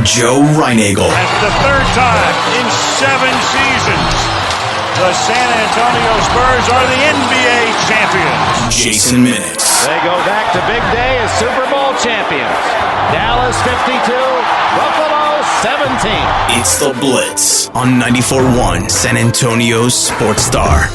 Joe Reinagel. And for the third time in 7 seasons, the San Antonio Spurs are the NBA champions. Jason Minix. They go back to big day as Super Bowl champions. Dallas 52, Buffalo 17. It's the Blitz on 94.1 San Antonio's Sports Star.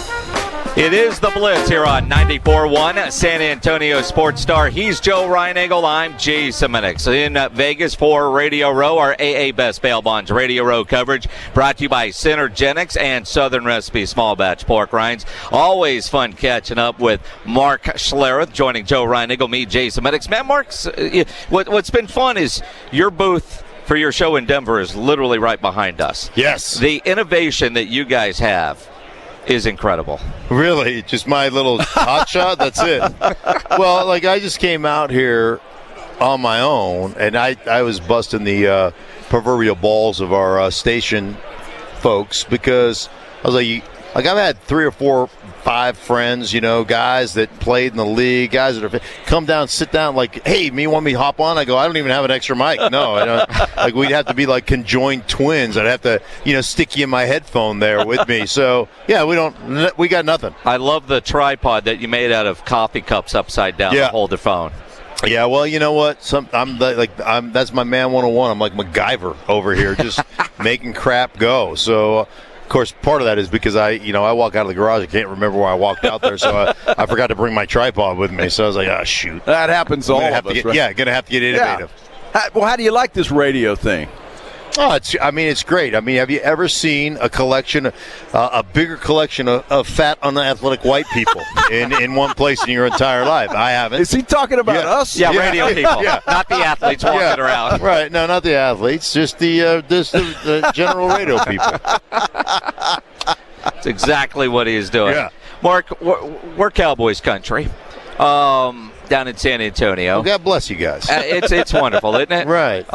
It is the Blitz here on 94.1 San Antonio Sports Star. He's Joe Reinagel. I'm Jason Minix in Vegas for Radio Row, our AA Best Bail Bonds Radio Row coverage, brought to you by Synergenics and Southern Recipe Small Batch Pork Rinds. Always fun catching up with Mark Schlereth, joining Joe Reinagel, me, Jason Minix. Man, Mark's, what's been fun is your booth for your show in Denver is literally right behind us. Yes. The innovation that you guys have is incredible. Really? Just my little hot shot? That's it. Well, like, I just came out here on my own, and I was busting the proverbial balls of our station folks, because I was like I've had 3 or 4, 5 friends, guys that played in the league, guys that are come down, sit down, like, hey, want me to hop on? I go, I don't even have an extra mic. No, I don't. Like, we'd have to be like conjoined twins. I'd have to, stick you in my headphone there with me. So yeah, we got nothing. I love the tripod that you made out of coffee cups upside down to hold the phone. Yeah, well, you know what? That's my man 101. I'm like MacGyver over here, just making crap go. So. Of course, part of that is because I walk out of the garage. I can't remember where I walked out there, so I forgot to bring my tripod with me. So I was like, oh, shoot. That happens to all of us, right? Yeah, going to have to get innovative. Yeah. Well, how do you like this radio thing? Oh, it's great. I mean, have you ever seen a collection, a bigger collection of fat, unathletic white people in one place in your entire life? I haven't. Is he talking about us? Yeah, radio people, not the athletes walking around. Right? No, not the athletes, just the general radio people. That's exactly what he's doing. Yeah. Mark, we're Cowboys country. Down in San Antonio. Well, God bless you guys. It's wonderful, isn't it? Right.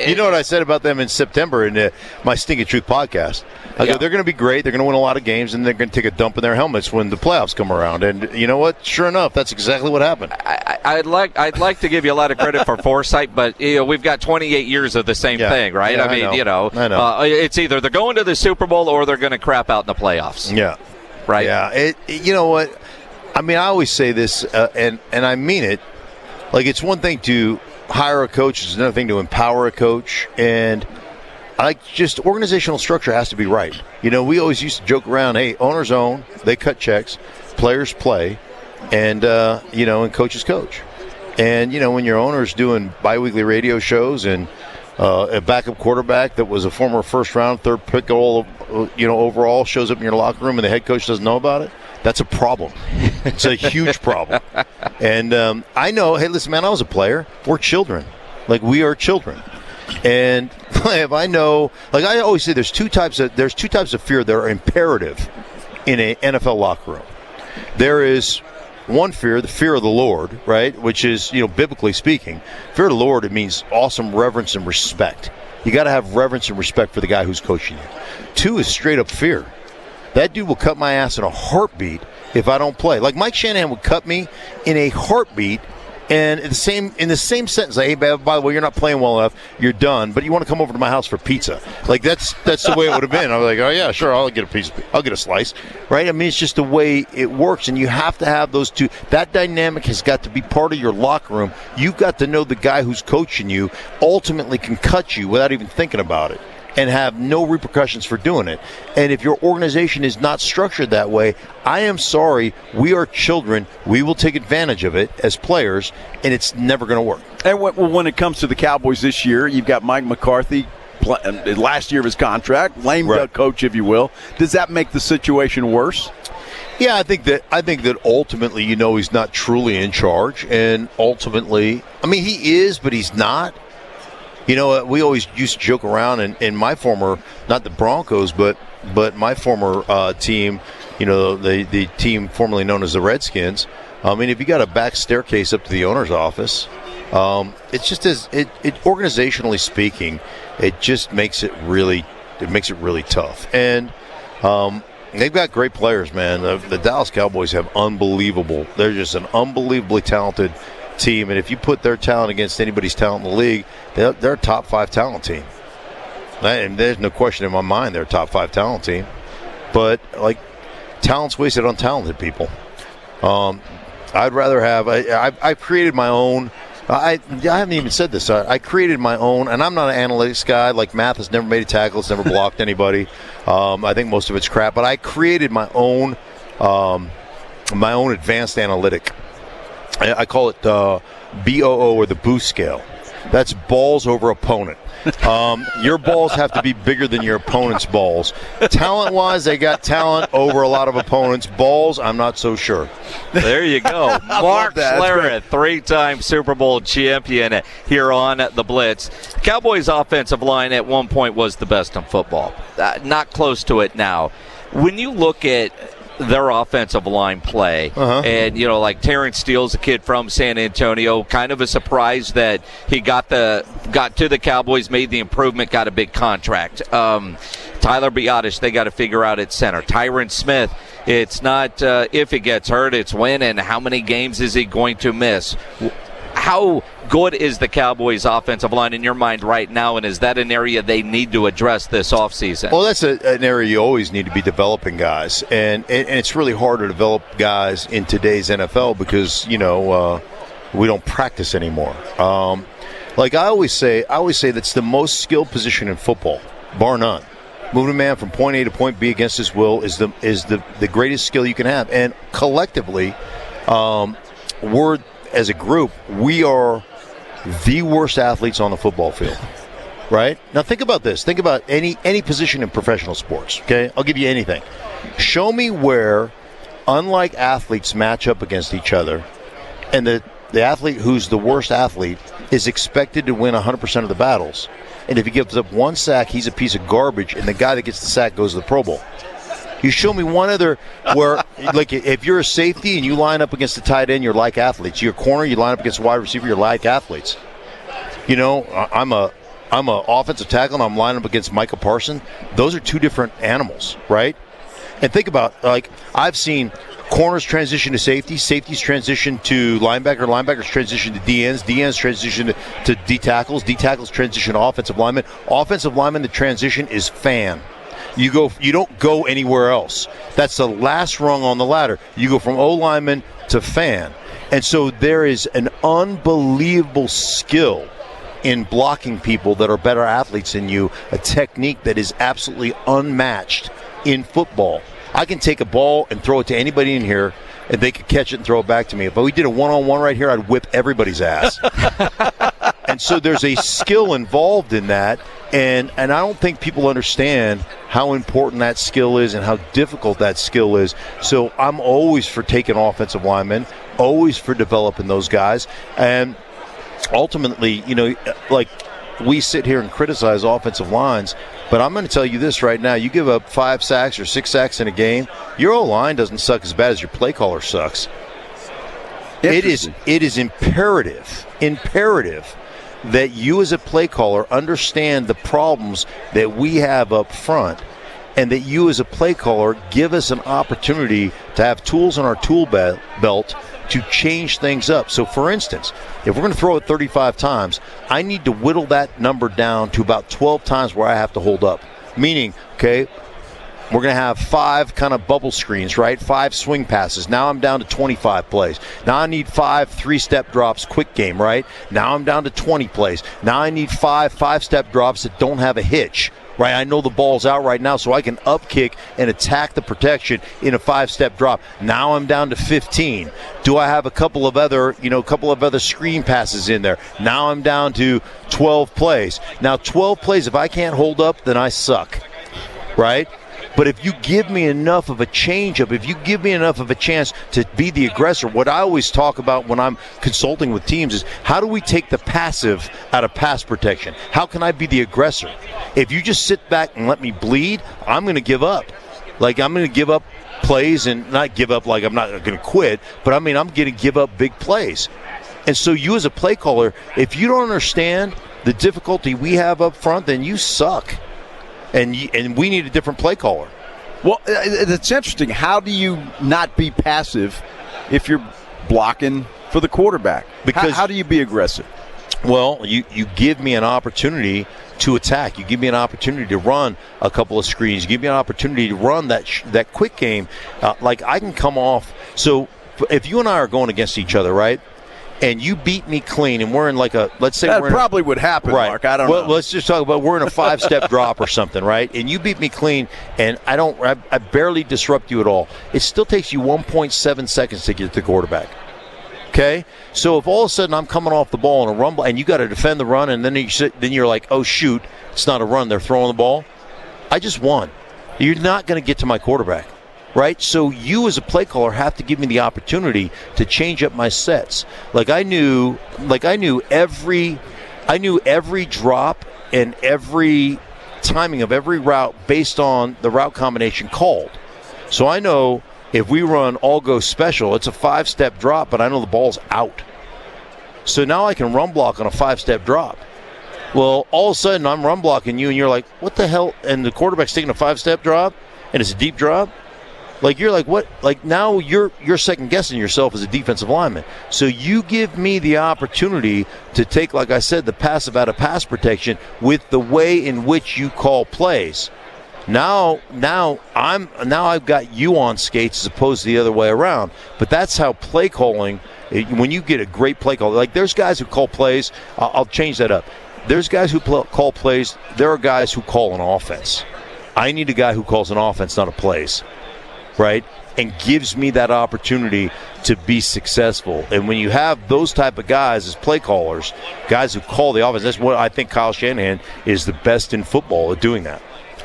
You know what I said about them in September in my Stinking Truth podcast? I go, they're going to be great. They're going to win a lot of games, and they're going to take a dump in their helmets when the playoffs come around. And you know what? Sure enough, that's exactly what happened. I'd like to give you a lot of credit for foresight, but we've got 28 years of the same thing, right? Yeah, I know. It's either they're going to the Super Bowl or they're going to crap out in the playoffs. Yeah. Right. Yeah. You know what? I mean, I always say this, and I mean it. Like, it's one thing to hire a coach; it's another thing to empower a coach. And just organizational structure has to be right. We always used to joke around, hey, owners own, they cut checks, players play, and and coaches coach. And when your owner's doing biweekly radio shows and a backup quarterback that was a former first-round, third pick overall shows up in your locker room and the head coach doesn't know about it, that's a problem. It's a huge problem. And I know, hey, listen, man, I was a player. We're children. Like, we are children. And if I know, like I always say, there's two types of fear that are imperative in an NFL locker room. There is one fear, the fear of the Lord, right, which is, biblically speaking, fear of the Lord, it means awesome reverence and respect. You got to have reverence and respect for the guy who's coaching you. 2 is straight up fear. That dude will cut my ass in a heartbeat if I don't play. Like, Mike Shanahan would cut me in a heartbeat, and in the same sentence, like, hey, by the way, you're not playing well enough, you're done, but you want to come over to my house for pizza. Like, that's the way it would have been. I was like, oh yeah, sure, I'll get a slice, right? I mean, it's just the way it works, and you have to have those two. That dynamic has got to be part of your locker room. You've got to know the guy who's coaching you ultimately can cut you without even thinking about it, and have no repercussions for doing it. And if your organization is not structured that way, I am sorry, we are children. We will take advantage of it as players, and it's never going to work. And when it comes to the Cowboys this year, you've got Mike McCarthy, last year of his contract, lame duck coach, if you will. Does that make the situation worse? Yeah, I think that ultimately, he's not truly in charge, and ultimately, I mean, he is, but he's not. We always used to joke around in my former, not the Broncos, but my former team, the team formerly known as the Redskins. I mean, if you got a back staircase up to the owner's office, it's just organizationally speaking, it just makes it really tough. And they've got great players, man. The Dallas Cowboys have they're just an unbelievably talented team, and if you put their talent against anybody's talent in the league, they're a top 5 talent team. And there's no question in my mind they're a top 5 talent team. But, like, talent's wasted on talented people. I'd rather have I've created my own. I haven't even said this. I created my own, and I'm not an analytics guy. Like, math has never made a tackle. It's never blocked anybody. I think most of it's crap. But I created my own advanced analytic. I call it BOO, or the boost scale. That's balls over opponent. Your balls have to be bigger than your opponent's balls. Talent-wise, they got talent over a lot of opponents. Balls, I'm not so sure. There you go. Mark Schlereth, 3-time Super Bowl champion here on the Blitz. Cowboys' offensive line at one point was the best in football. Not close to it now. When you look at their offensive line play, and like Terrence Steele's a kid from San Antonio, kind of a surprise that he got to the Cowboys, made the improvement, got a big contract. Tyler Biotish, they got to figure out at center. Tyron Smith, it's not if he gets hurt, it's when, and how many games is he going to miss. How good is the Cowboys' offensive line in your mind right now, and is that an area they need to address this offseason? Well, that's an area you always need to be developing guys, and it's really hard to develop guys in today's NFL because, we don't practice anymore. Like I always say that's the most skilled position in football, bar none. Moving a man from point A to point B against his will is the greatest skill you can have, and collectively, as a group, we are the worst athletes on the football field, right? Now think about this. Think about any position in professional sports, okay? I'll give you anything. Show me where, unlike athletes, match up against each other, and the athlete who's the worst athlete is expected to win 100% of the battles. And if he gives up one sack, he's a piece of garbage, and the guy that gets the sack goes to the Pro Bowl. You show me one other where, like, if you're a safety and you line up against the tight end, you're like athletes. You're a corner, you line up against a wide receiver, you're like athletes. I'm a offensive tackle and I'm lining up against Micah Parsons. Those are two different animals, right? And think about, like, I've seen corners transition to safety, safeties transition to linebacker, linebackers transition to DNs, DNs transition to D tackles, D tackles transition to offensive linemen. Offensive linemen, the transition is fan. You don't go anywhere else. That's the last rung on the ladder. You go from O-lineman to fan. And so there is an unbelievable skill in blocking people that are better athletes than you, a technique that is absolutely unmatched in football. I can take a ball and throw it to anybody in here, and they could catch it and throw it back to me. If we did a one-on-one right here, I'd whip everybody's ass. And so there's a skill involved in that, and I don't think people understand how important that skill is and how difficult that skill is. So I'm always for taking offensive linemen, always for developing those guys. And ultimately, like, we sit here and criticize offensive lines, but I'm going to tell you this right now. You give up 5 sacks or 6 sacks in a game, your O-line doesn't suck as bad as your play caller sucks. It is imperative that you as a play caller understand the problems that we have up front, and that you as a play caller give us an opportunity to have tools in our tool belt to change things up. So, for instance, if we're going to throw it 35 times, I need to whittle that number down to about 12 times where I have to hold up. Meaning, okay, we're going to have 5 kind of bubble screens, right? 5 swing passes. Now I'm down to 25 plays. Now I need 5 3-step drops, quick game, right? Now I'm down to 20 plays. Now I need 5 5-step drops that don't have a hitch, right? I know the ball's out right now, so I can up kick and attack the protection in a 5-step drop. Now I'm down to 15. Do I have a couple of other screen passes in there? Now I'm down to 12 plays. Now 12 plays, if I can't hold up, then I suck, right? But if you give me enough of a change-up, if you give me enough of a chance to be the aggressor, what I always talk about when I'm consulting with teams is, how do we take the passive out of pass protection? How can I be the aggressor? If you just sit back and let me bleed, I'm going to give up. Like, I'm going to give up plays, and not give up like I'm not going to quit, but I mean, I'm going to give up big plays. And so you as a play caller, if you don't understand the difficulty we have up front, then you suck. And we need a different play caller. Well, it's interesting. How do you not be passive if you're blocking for the quarterback. Because how do you be aggressive? Well, you give me an opportunity to attack. You give me an opportunity to run a couple of screens. You give me an opportunity to run that quick game. Like I can come off. So if you and I are going against each other, right? And you beat me clean, and we're in like a, let's say that we're probably would happen, right. Mark. I don't know. Let's just talk about we're in a 5-step drop or something, right? And you beat me clean, and I barely disrupt you at all. It still takes you 1.7 seconds to get to the quarterback. Okay, so if all of a sudden I'm coming off the ball in a rumble, and you got to defend the run, and then you're like, oh shoot, it's not a run, they're throwing the ball. I just won. You're not going to get to my quarterback. Right, so you as a play caller have to give me the opportunity to change up my sets. I knew every drop and every timing of every route based on the route combination called. So I know if we run all go special, it's a 5-step drop, but I know the ball's out. So now I can run block on a 5-step drop. Well, all of a sudden I'm run blocking you, and you're like, what the hell? And the quarterback's taking a 5-step drop, and it's a deep drop. You're like, what? Now you're second guessing yourself as a defensive lineman. So you give me the opportunity to take, like I said, the passive out of pass protection with the way in which you call plays. Now I've got you on skates as opposed to the other way around. But that's how play calling. When you get a great play call, there's guys who call plays. I'll change that up. There's guys who call plays. There are guys who call an offense. I need a guy who calls an offense, not a plays. Right, and gives me that opportunity to be successful. And when you have those type of guys as play callers, guys who call the offense, that's what I think Kyle Shanahan is the best in football at doing that.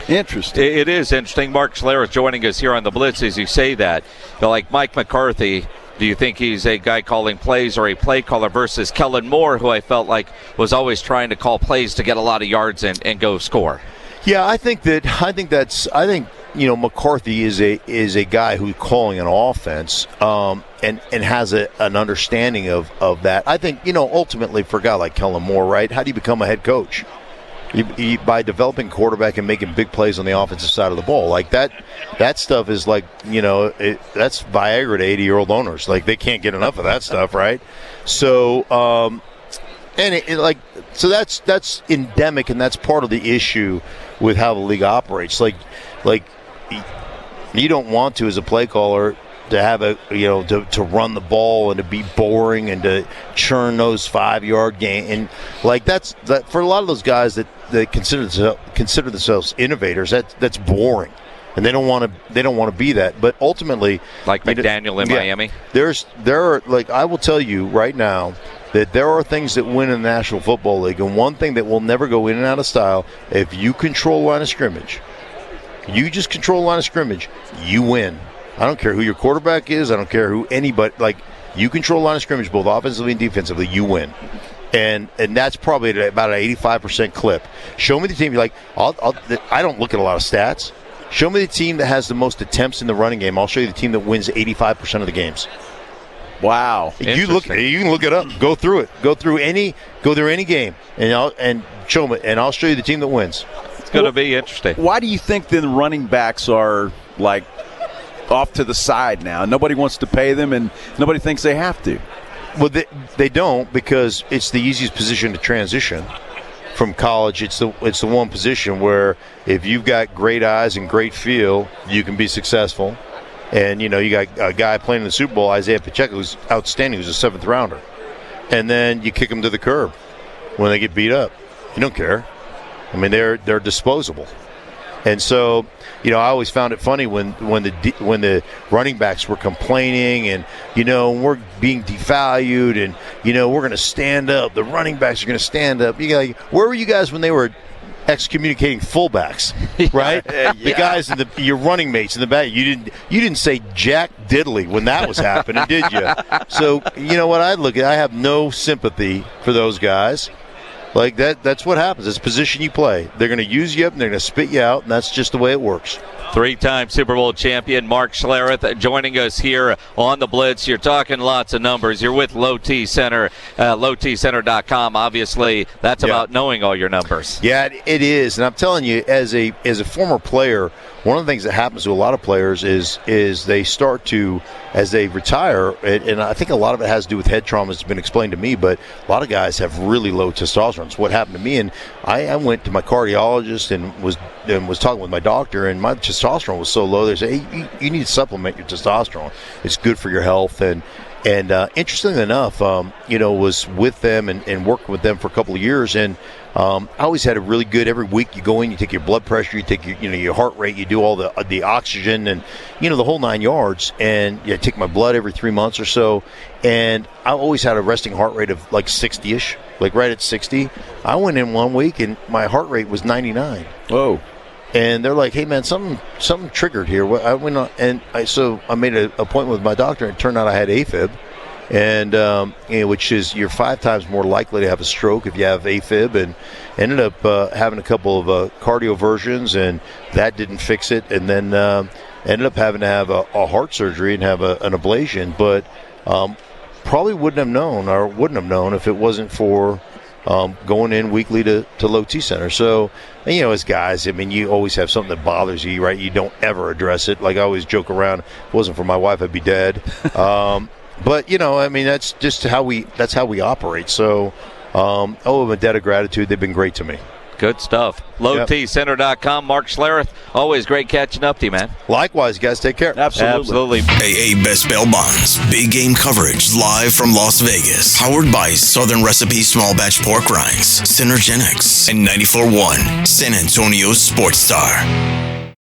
Interesting. It is interesting. Mark Schlereth joining us here on the Blitz as you say that. Like Mike McCarthy, do you think he's a guy calling plays or a play caller versus Kellen Moore, who I felt like was always trying to call plays to get a lot of yards and go score? Yeah, I think McCarthy is a guy who's calling an offense and has an understanding of that. I think, ultimately for a guy like Kellen Moore, right, how do you become a head coach? By developing quarterback and making big plays on the offensive side of the ball. That stuff is that's Viagra to 80-year-old owners. They can't get enough of that stuff, right? So, so that's endemic, and that's part of the issue with how the league operates. You don't want to, as a play caller, to have to run the ball and to be boring and to churn those 5-yard gains. And that's for a lot of those guys that consider themselves innovators, that's boring. And they don't want to be that. But ultimately, like McDaniel in Miami, I will tell you right now that there are things that win in the National Football League, and one thing that will never go in and out of style, if you control line of scrimmage. You just control the line of scrimmage, you win. I don't care who your quarterback is. I don't care who anybody. You control the line of scrimmage both offensively and defensively, you win. And that's probably at about an 85% clip. Show me the team. I don't look at a lot of stats. Show me the team that has the most attempts in the running game. I'll show you the team that wins 85% of the games. Wow. You can look it up. Go through it. Go through any game, and show me, and I'll show you the team that wins. Going to be interesting. Why do you think then running backs are off to the side now? Nobody wants to pay them, and nobody thinks they have to. Well, they don't, because it's the easiest position to transition from college. It's the one position where if you've got great eyes and great feel, you can be successful. And you got a guy playing in the Super Bowl, Isaiah Pacheco, who's outstanding, who's a 7th rounder, and then you kick him to the curb when they get beat up. You don't care. I mean, they're disposable. And so, I always found it funny when the running backs were complaining and, we're being devalued and, we're going to stand up. The running backs are going to stand up. Where were you guys when they were excommunicating fullbacks, right? The guys your running mates in the back. You didn't say jack diddly when that was happening, did you? So, what I have no sympathy for those guys. Like that's what happens. It's the position you play. They're going to use you up and they're going to spit you out, and that's just the way it works. Three-time Super Bowl champion Mark Schlereth joining us here on the Blitz. You're talking lots of numbers. You're with Low T Center, lowtcenter.com. Obviously, that's about knowing all your numbers. Yeah, it is. And I'm telling you, as a former player, one of the things that happens to a lot of players is they start to, as they retire, and I think a lot of it has to do with head trauma. It's been explained to me, but a lot of guys have really low testosterone. It's what happened to me, and I went to my cardiologist and was talking with my doctor, and my testosterone was so low. They said, hey, you need to supplement your testosterone. It's good for your health. And interestingly enough, was with them and worked with them for a couple of years, and I always had a really good. Every week you go in, you take your blood pressure, you take your heart rate, you do all the oxygen, and the whole 9 yards. And I take my blood every 3 months or so, and I always had a resting heart rate of like 60ish, like right at 60. I went in 1 week and my heart rate was 99. Whoa. And they're like, hey, man, something triggered here. I went on, and so I made an appointment with my doctor, and it turned out I had AFib, and which is you're 5 times more likely to have a stroke if you have AFib, and ended up having a couple of cardioversions, and that didn't fix it, and then ended up having to have a heart surgery and have an ablation, but probably wouldn't have known if it wasn't for going in weekly to Low T Center. So, as guys, you always have something that bothers you, right? You don't ever address it. Like I always joke around, if it wasn't for my wife, I'd be dead. But, that's just how we operate. So, I'm a debt of gratitude. They've been great to me. Good stuff. LowTCenter.com. Mark Schlereth, always great catching up to you, man. Likewise, guys. Take care. Absolutely. AA Best Bail Bonds. Big game coverage live from Las Vegas. Powered by Southern Recipe Small Batch Pork Rinds, Synergenics, and 94.1 San Antonio Sports Star.